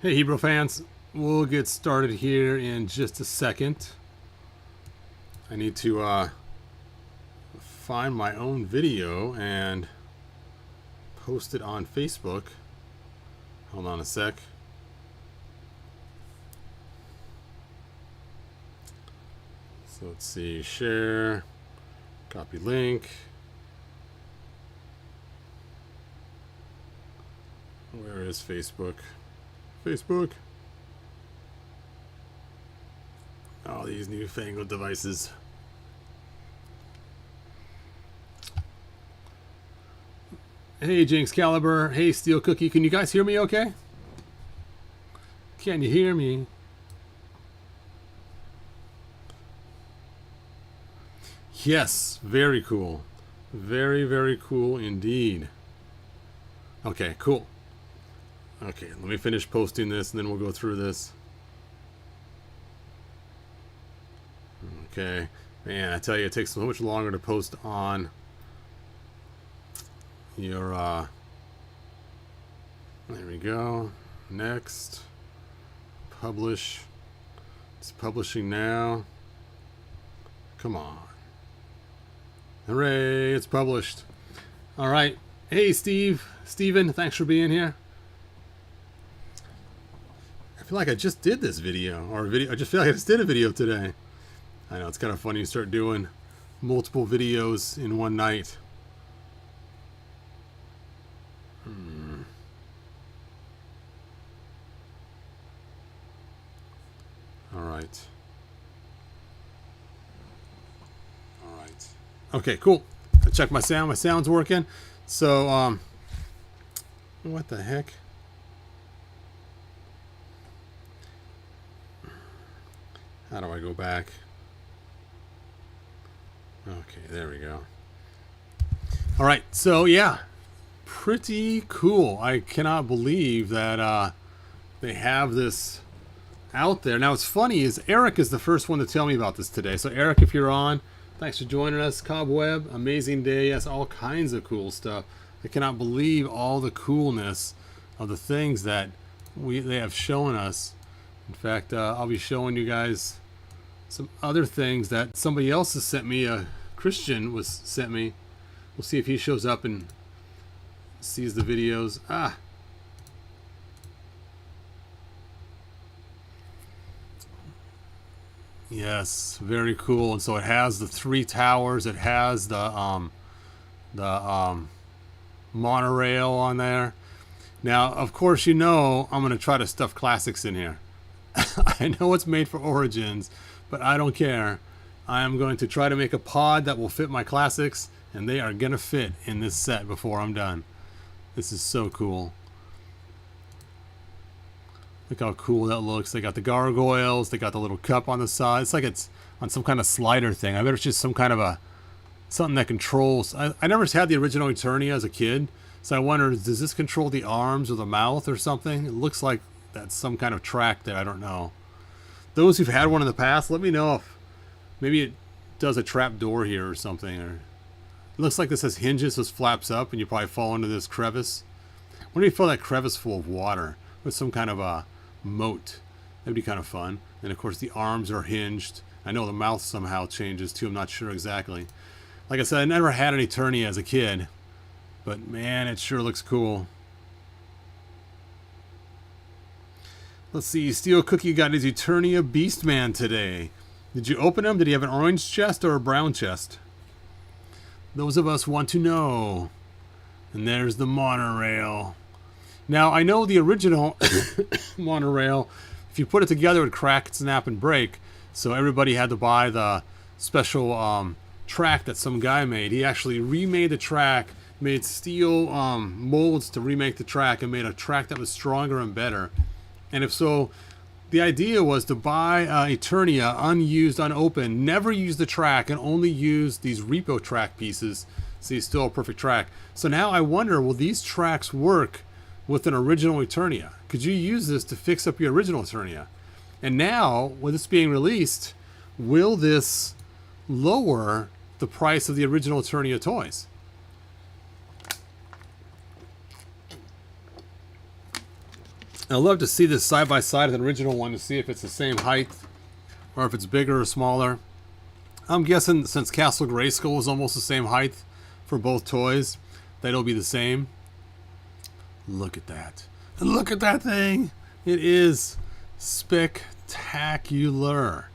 Hey Hebrew fans, we'll get started here in just a second. I need to find my own video and post it on Facebook. Hold on a sec. So let's see, share, copy link. Where is Facebook? Facebook. All these newfangled devices. Hey Jinx Caliber, hey Steel Cookie, can you guys hear me okay? Can you hear me? Yes, very cool. Very, very cool indeed. Okay, cool. Okay, let me finish posting this and then we'll go through this. Okay, man, I tell you, it takes so much longer to post on your, there we go. Next, publish. It's publishing now. Come on. Hooray, it's published. All right. Hey, Steven, thanks for being here. I feel like I just did this video, I just feel like I just did a video today. I know, it's kind of funny you start doing multiple videos in one night. All right. Okay, cool. I checked my sound. My sound's working. So, what the heck? How do I go back? Okay, there we go. All right, so yeah, pretty cool. I cannot believe that they have this out there. Now, what's funny is Eric is the first one to tell me about this today. So, Eric, if you're on, thanks for joining us. Cobweb, amazing day. Yes, all kinds of cool stuff. I cannot believe all the coolness of the things that they have shown us. In fact, I'll be showing you guys some other things that somebody else has sent me. A Christian sent me. We'll see if he shows up and sees the videos. Yes, very cool. And so it has the 3 towers. It has the monorail on there. Now, of course, you know I'm going to try to stuff classics in here. I know it's made for Origins, but I don't care. I am going to try to make a pod that will fit my classics, and they are going to fit in this set before I'm done. This is so cool. Look how cool that looks. They got the gargoyles. They got the little cup on the side. It's like it's on some kind of slider thing. I bet it's just some kind of something that controls. I never had the original Eternia as a kid, so I wonder, does this control the arms or the mouth or something? It looks like that's some kind of track that I don't know. Those who've had one in the past, let me know if maybe it does a trap door here or something. Or it looks like this has hinges, so this flaps up, and you probably fall into this crevice. What do you fill that crevice full of water with some kind of a moat? That'd be kind of fun. And of course the arms are hinged. I know the mouth somehow changes too. I'm not sure exactly. Like I said, I never had an Eternia as a kid, but man, it sure looks cool. Let's see, Steel Cookie got his Eternia Beastman today. Did you open him? Did he have an orange chest or a brown chest? Those of us want to know. And there's the monorail. Now, I know the original monorail, if you put it together, it would crack, snap, and break. So everybody had to buy the special track that some guy made. He actually remade the track, made steel molds to remake the track, and made a track that was stronger and better. And if so, the idea was to buy Eternia unused, unopened, never use the track, and only use these repo track pieces, so you still have a perfect track. So now I wonder, will these tracks work with an original Eternia? Could you use this to fix up your original Eternia? And now, with this being released, will this lower the price of the original Eternia toys? I'd love to see this side by side of the original one to see if it's the same height or if it's bigger or smaller. I'm guessing since Castle Grayskull was almost the same height for both toys, that it'll be the same. Look at that. Look at that thing. It is spectacular.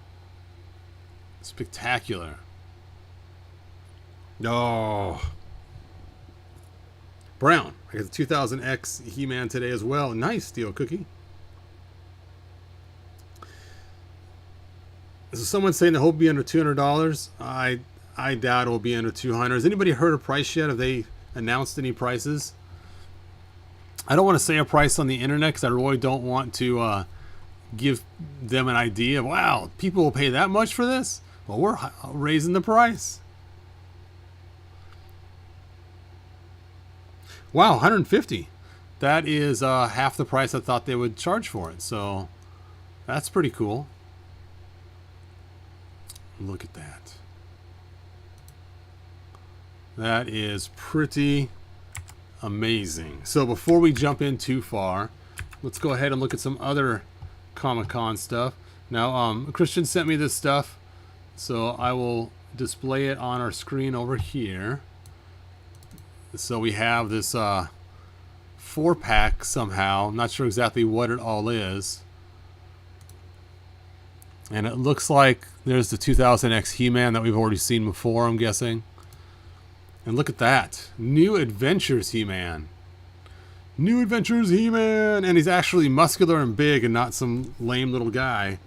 Spectacular. Oh. Brown. I got the 2000X He-Man today as well. Nice, Steel Cookie. So someone's saying the hope will be under $200. I doubt it will be under 200. Has anybody heard a price yet? Have they announced any prices? I don't want to say a price on the internet because I really don't want to give them an idea of, wow, people will pay that much for this? Well, we're raising the price. Wow, 150. That is half the price I thought they would charge for it. So that's pretty cool. Look at that. That is pretty amazing. So before we jump in too far, let's go ahead and look at some other Comic-Con stuff. Now, Christian sent me this stuff, so I will display it on our screen over here. So we have this 4-pack somehow. I'm not sure exactly what it all is. And it looks like there's the 2000X He-Man that we've already seen before, I'm guessing. And look at that. New Adventures He-Man. New Adventures He-Man! And he's actually muscular and big and not some lame little guy.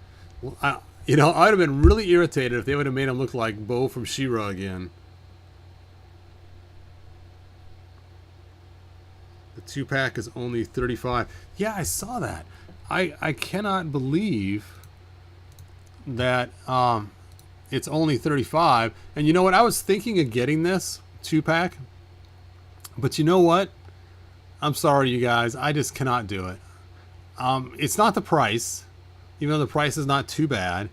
Well, I would have been really irritated if they would have made him look like Bo from She-Ra again. The 2-pack is only $35. Yeah, I saw that. I cannot believe that it's only $35. And you know what? I was thinking of getting this 2-pack. But you know what? I'm sorry, you guys. I just cannot do it. It's not the price, even though the price is not too bad.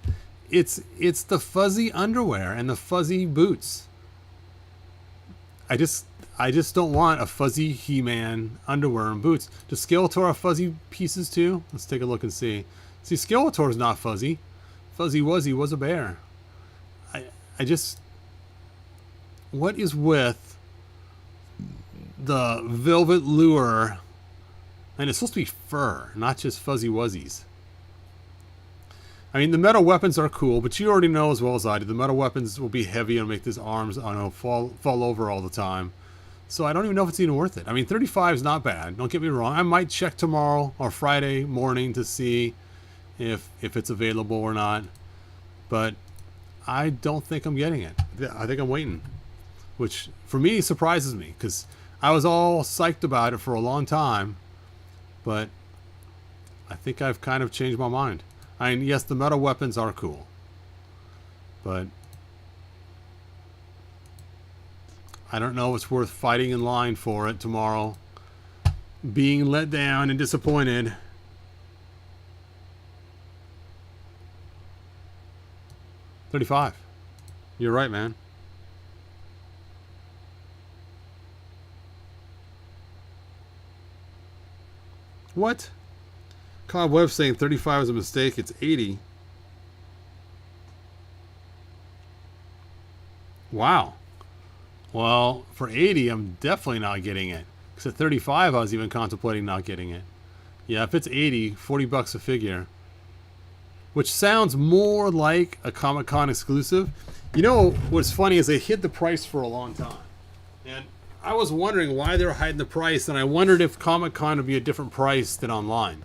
It's the fuzzy underwear and the fuzzy boots. I just don't want a fuzzy He-Man underwear and boots. Does Skeletor have fuzzy pieces too? Let's take a look and see. See, Skeletor's not fuzzy. Fuzzy Wuzzy was a bear. I just... What is with the velvet lure? And it's supposed to be fur, not just fuzzy wuzzies. I mean, the metal weapons are cool, but you already know as well as I do, the metal weapons will be heavy and make these arms, I don't know, fall over all the time. So I don't even know if it's even worth it. I mean, 35 is not bad. Don't get me wrong. I might check tomorrow or Friday morning to see if it's available or not. But I don't think I'm getting it. I think I'm waiting. Which, for me, surprises me. Because I was all psyched about it for a long time. But I think I've kind of changed my mind. I mean, yes, the metal weapons are cool. But I don't know if it's worth fighting in line for it tomorrow. Being let down and disappointed. $35. You're right, man. What? Cobweb saying 35 is a mistake. It's 80. Wow. Well, for 80, I'm definitely not getting it. Because at 35, I was even contemplating not getting it. Yeah, if it's 80, 40 bucks a figure. Which sounds more like a Comic-Con exclusive. You know, what's funny is they hid the price for a long time. And I was wondering why they were hiding the price, and I wondered if Comic-Con would be a different price than online.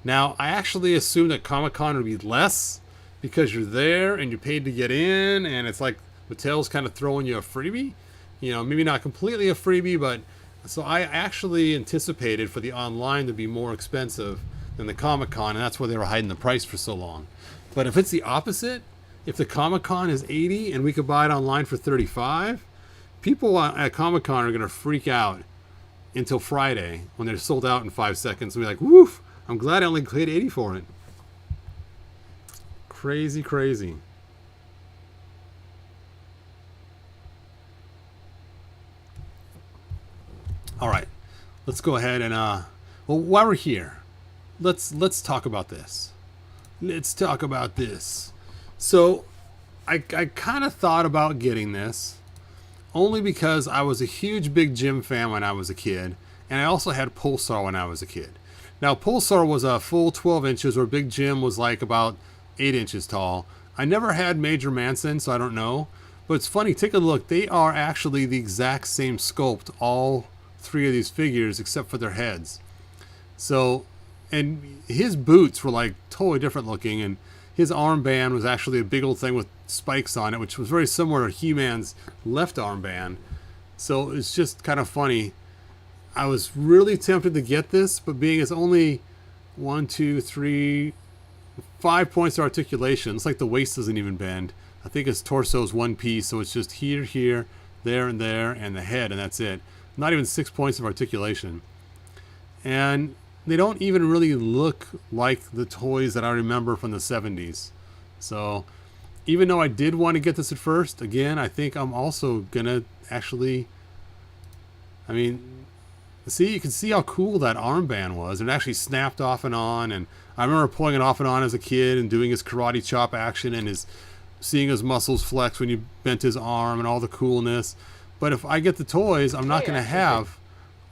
Now, I actually assumed that Comic-Con would be less because you're there and you're paid to get in, and it's like Mattel's kind of throwing you a freebie. You know, maybe not completely a freebie, but... So I actually anticipated for the online to be more expensive than the Comic-Con, and that's why they were hiding the price for so long. But if it's the opposite, if the Comic-Con is 80 and we could buy it online for 35, people at Comic-Con are going to freak out until Friday when they're sold out in 5 seconds and be like, woof, I'm glad I only paid 80 for it. Crazy, crazy. All right, let's go ahead and, well, while we're here, let's talk about this. Let's talk about this. So I kind of thought about getting this only because I was a huge Big Jim fan when I was a kid, and I also had Pulsar when I was a kid. Now Pulsar was a full 12 inches, where Big Jim was like about 8 inches tall. I never had Major Manson, so I don't know. But it's funny, take a look. They are actually the exact same sculpt, all three of these figures, except for their heads. So, and his boots were like totally different looking, and his armband was actually a big old thing with spikes on it, which was very similar to He-Man's left armband. So it's just kind of funny. I was really tempted to get this, but being it's only 1, 2, 3, 5 points of articulation, it's like the waist doesn't even bend. I think his torso is one piece, so it's just here, here, there, and the head, and that's it. Not even 6 points of articulation. And they don't even really look like the toys that I remember from the 70s. So even though I did want to get this at first, again, I think I'm also going to actually, I mean, see, you can see how cool that armband was. It actually snapped off and on, and I remember pulling it off and on as a kid and doing his karate chop action and seeing his muscles flex when you bent his arm and all the coolness. But if I get the toys, I'm not going to have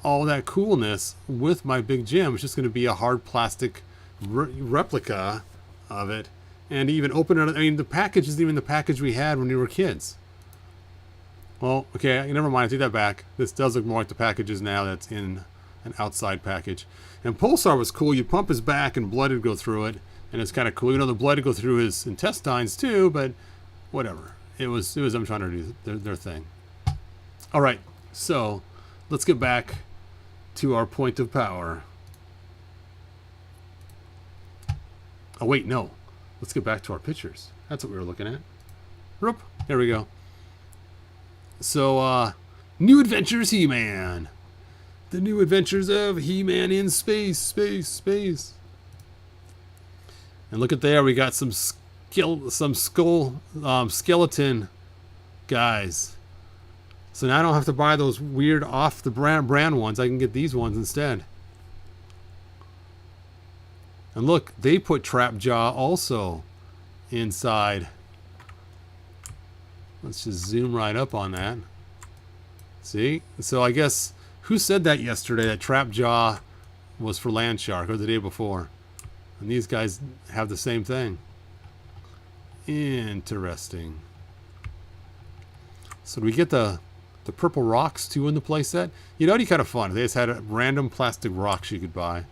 all that coolness with my Big Jim. It's just going to be a hard plastic replica of it. And even open it, I mean, the package isn't even the package we had when we were kids. Well, okay, never mind, I take that back. This does look more like the packages now that's in an outside package. And Pulsar was cool. You pump his back and blood would go through it. And it's kind of cool. You know, the blood would go through his intestines too, but whatever. It was them trying to do their thing. All right, so let's get back to our point of power. Oh, wait, no. Let's get back to our pictures. That's what we were looking at. Whoop, there we go. So, New Adventures He-Man. The New Adventures of He-Man in space, space, space. And look at there, we got some skeleton guys. So now I don't have to buy those weird off the brand ones. I can get these ones instead. And look, they put Trap Jaw also inside. Let's just zoom right up on that. See? So I guess, who said that yesterday, that Trap Jaw was for Land Shark, or the day before? And these guys have the same thing. Interesting. So do we get the purple rocks too in the playset? You know, it'd be kind of fun. They just had random plastic rocks you could buy.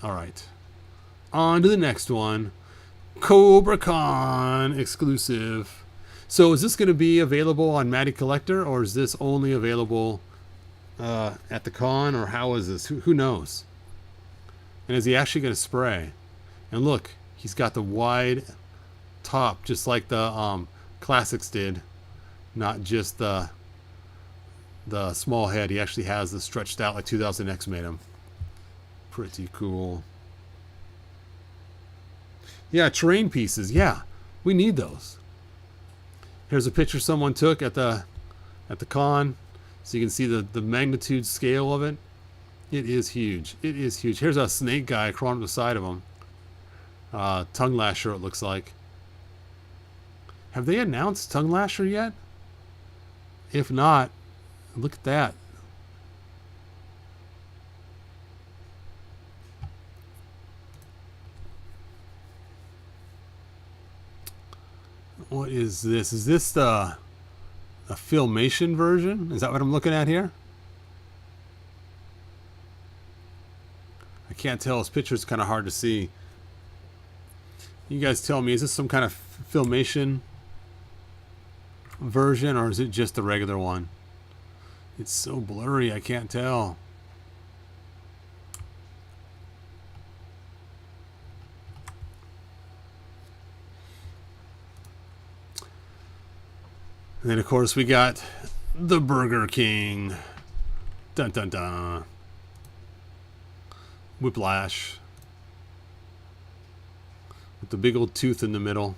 All right. On to the next one. Cobra Con exclusive. So is this going to be available on Matty Collector, or is this only available at the con, or how is this? Who knows? And is he actually going to spray? And look, he's got the wide top, just like the classics did. Not just the small head. He actually has the stretched out like 2000X made him. Pretty cool. Yeah, terrain pieces. Yeah, we need those. Here's a picture someone took at the con, so you can see the magnitude scale of it. It is huge. It is huge. Here's a snake guy crawling up the side of him. Tongue Lasher, it looks like. Have they announced Tongue Lasher yet? If not, look at that. What is this? Is this the Filmation version? Is that what I'm looking at here? I can't tell. This picture is kind of hard to see. You guys tell me, is this some kind of Filmation version, or is it just the regular one? It's so blurry, I can't tell. And then, of course, we got the Burger King. Dun dun dun. Whiplash. With the big old tooth in the middle.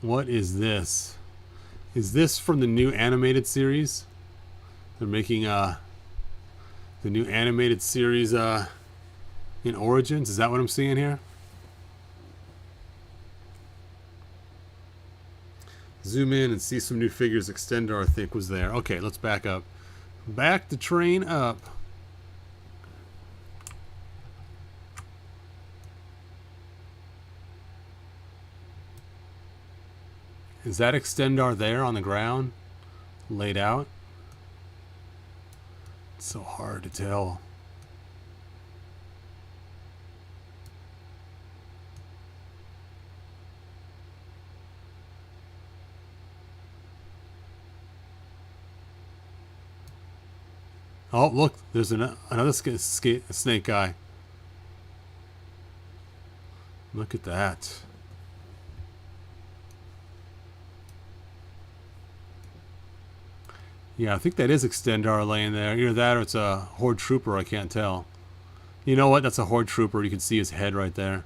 What is this? Is this from the new animated series? They're making the new animated series in Origins. Is that what I'm seeing here? Zoom in and see some new figures. Extendar, I think, was there. Okay, let's back up. Back the train up. Is that Extendar there on the ground? Laid out? It's so hard to tell. Oh, look, there's another snake guy. Look at that. Yeah, I think that is Extendar laying there. Either that or it's a Horde Trooper, I can't tell. You know what? That's a Horde Trooper. You can see his head right there.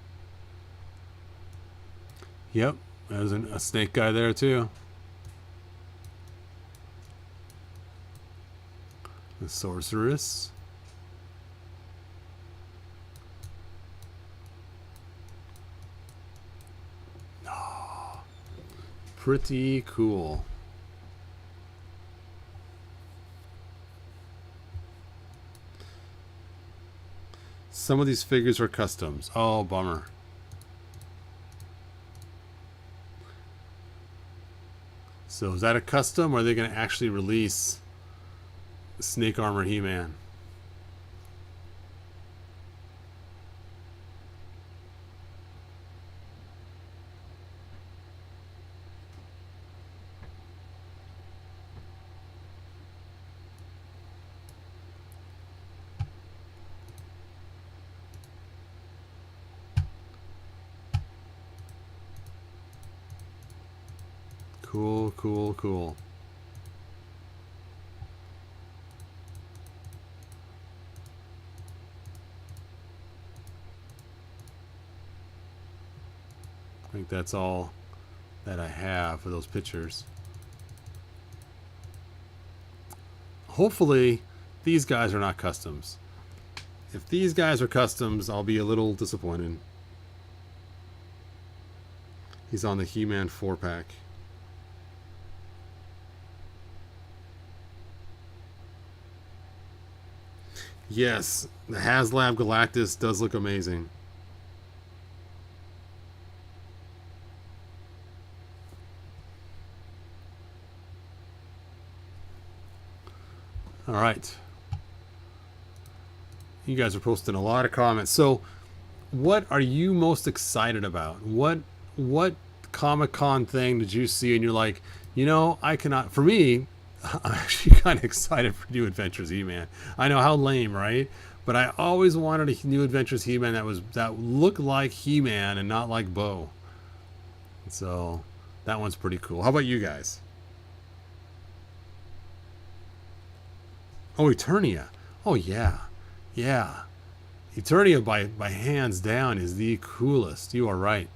Yep, there's a snake guy there too. The Sorceress. Oh, pretty cool. Some of these figures are customs. Oh, bummer. So is that a custom, or are they going to actually release Snake Armor He-Man? Cool, cool, cool. I think that's all that I have for those pictures. Hopefully, these guys are not customs. If these guys are customs, I'll be a little disappointed. He's on the He-Man 4-pack. Yes, the HasLab Galactus does look amazing. All right. You guys are posting a lot of comments. So, what are you most excited about? What Comic-Con thing did you see and you're like, you know, I cannot... For me, I'm actually kind of excited for New Adventures He-Man. I know, how lame, right? But I always wanted a New Adventures He-Man that looked like He-Man and not like Bo. So that one's pretty cool. How about you guys? Oh, Eternia. Oh yeah, yeah. Eternia by hands down is the coolest. You are right.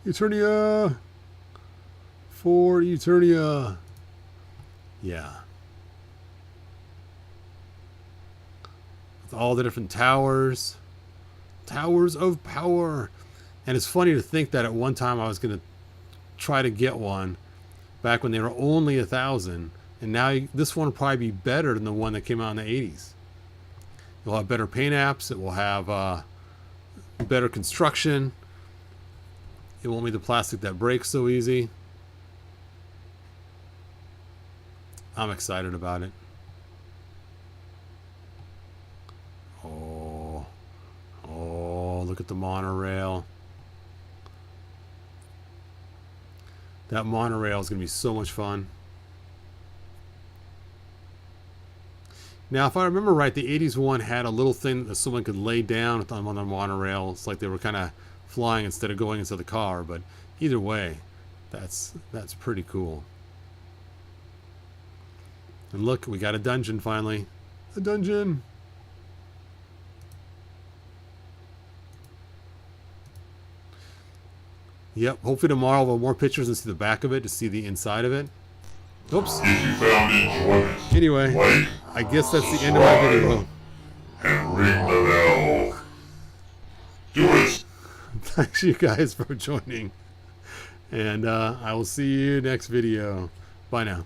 Eternia. For Eternia. Yeah. With all the different towers. Towers of power. And it's funny to think that at one time I was going to try to get one back when they were only 1,000. And now this one will probably be better than the one that came out in the 80s. It will have better paint apps. It will have better construction. It won't be the plastic that breaks so easy. I'm excited about it. Oh, look at the monorail. That monorail is going to be so much fun. Now, if I remember right, the 80s one had a little thing that someone could lay down on the monorail. It's like they were kind of flying instead of going into the car. But either way, that's pretty cool. And look, we got a dungeon finally. A dungeon. Yep, hopefully tomorrow we'll have more pictures and see the back of it to see the inside of it. Oops. If you found enjoyment, Anyway, like, I guess that's the end of my video. and ring the bell. Do it. Thanks you guys for joining. And I will see you next video. Bye now.